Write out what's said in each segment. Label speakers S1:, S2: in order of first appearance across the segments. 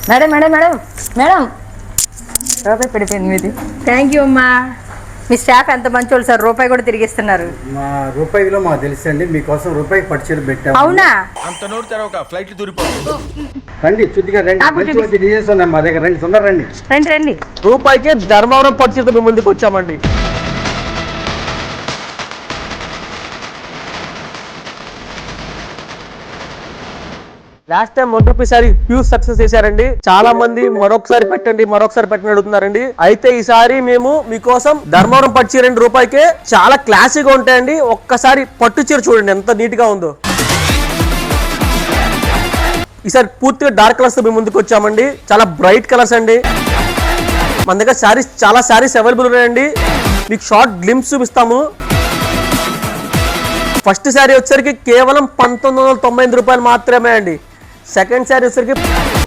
S1: Madam madam madam madam రూపాయి పడిపోయింది మీది. థ్యాంక్ యూ అమ్మా. మీ స్టాఫ్ ఎంత మంచి వాళ్ళు సార్, రూపాయి కూడా తిరిగిస్తున్నారు.
S2: మా రూపాయిలో మాకు తెలుసండి, మీకోసం రూపాయి పట్టుచీర పెట్టాము.
S1: అవునా?
S3: అంత నోరు తెరవక ఫ్లైట్ దూరిపోతుంది.
S2: రండి శుద్ధిగా రండి, మంచి డిజైన్స్ ఉన్నాయి మా దగ్గర. రండి తొందర రండి.
S1: రండి రండి.
S4: రూపాయికి ధర్మవరం పట్టుచీరతో మీ ముందుకు వచ్చామండి. Last time 1 rupee sorry huge success చేశారండి. చాలా మంది మరొకసారి పెట్టండి అడుగుతున్నారండి. అయితే ఈసారి మేము మీకోసం ధర్మవరం పట్టు చీర రూపాయికే చాలా క్లాసీగా ఉంటాయండి. ఒక్కసారి పట్టు చీర చూడండి ఎంత నీట్ గా ఉందో. ఈసారి పూర్తిగా డార్క్ కలర్స్ తో మేము ముందుకు వచ్చామండి. చాలా బ్రైట్ కలర్స్ అండి. మన దగ్గర చాలా శారీస్ అవైలబుల్ ఉన్నాయండి. మీకు షార్ట్ గ్లింప్స్ చూపిస్తాము. ఫస్ట్ శారీ వచ్చేసరికి కేవలం 1998 రూపాయలు మాత్రమే అండి. సెకండ్ శారీ వచ్చేసరికి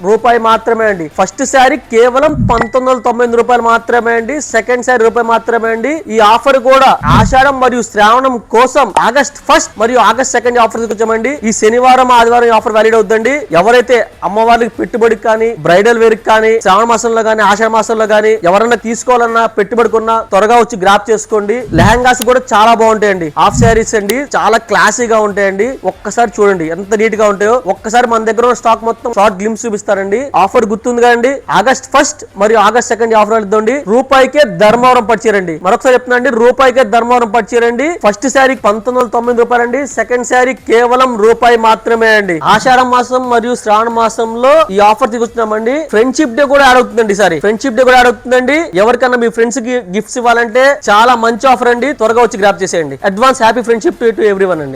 S4: రూపాయి మాత్రమే అండి. ఫస్ట్ శారీ కేవలం 1998 రూపాయలు మాత్రమే అండి. సెకండ్ శారీ రూపాయి మాత్రమే అండి. ఈ ఆఫర్ కూడా ఆషాఢం మరియు శ్రావణం కోసం ఆగస్ట్ 1 మరియు ఆగస్ట్ 2 ఆఫర్ తీసుకొచ్చామండి. ఈ శనివారం ఆదివారం ఈ ఆఫర్ వ్యాలిడ్ అవుతుందండి. ఎవరైతే అమ్మవారికి పెట్టుబడికి కానీ, బ్రైడల్ వేర్ కానీ, శ్రావణ మాసంలో కానీ, ఆషాఢ మాసంలో కానీ ఎవరన్నా తీసుకోవాలన్నా పెట్టుబడికున్నా త్వరగా వచ్చి గ్రాప్ చేసుకోండి. లెహంగాస్ కూడా చాలా బాగుంటాయండి. హాఫ్ శారీస్ అండి, చాలా క్లాసీగా ఉంటాయండి. ఒక్కసారి చూడండి ఎంత నీట్ గా ఉంటాయో. ఒక్కసారి మన దగ్గర స్టాక్ మొత్తం షార్ట్ గ్లిమ్స్ చూపిస్తారండి. ఆఫర్ గుర్తుంది కదండి, ఆగస్ట్ 1 మరియు ఆగస్ట్ 2 ఆఫర్ ఇద్దండి. రూపాయికే ధర్మవరం పట్టుచీరండి. మరొకసారి చెప్తున్నాండి, రూపాయికే ధర్మవరం పట్టుచీరండి. ఫస్ట్ శారీ 1998 రూపాయలండి. సెకండ్ శారీ కేవలం రూపాయి మాత్రమే అండి. ఆషాఢ మాసం మరియు శ్రావణ మాసంలో ఈ ఆఫర్ తీసుకొచ్చున్నామండి. ఫ్రెండ్షిప్ డే కూడా యాడ్ అవుతుందండి. సారీ ఫ్రెండ్షిప్ డే కూడా యాడ్ అవుతుందండి. ఎవరికన్నా మీ ఫ్రెండ్స్ కి గిఫ్ట్స్ ఇవ్వాలంటే చాలా మంచి ఆఫర్ అండి. త్వరగా వచ్చి గ్రాప్ చేసేయండి. Advance happy friendship to everyone అండి.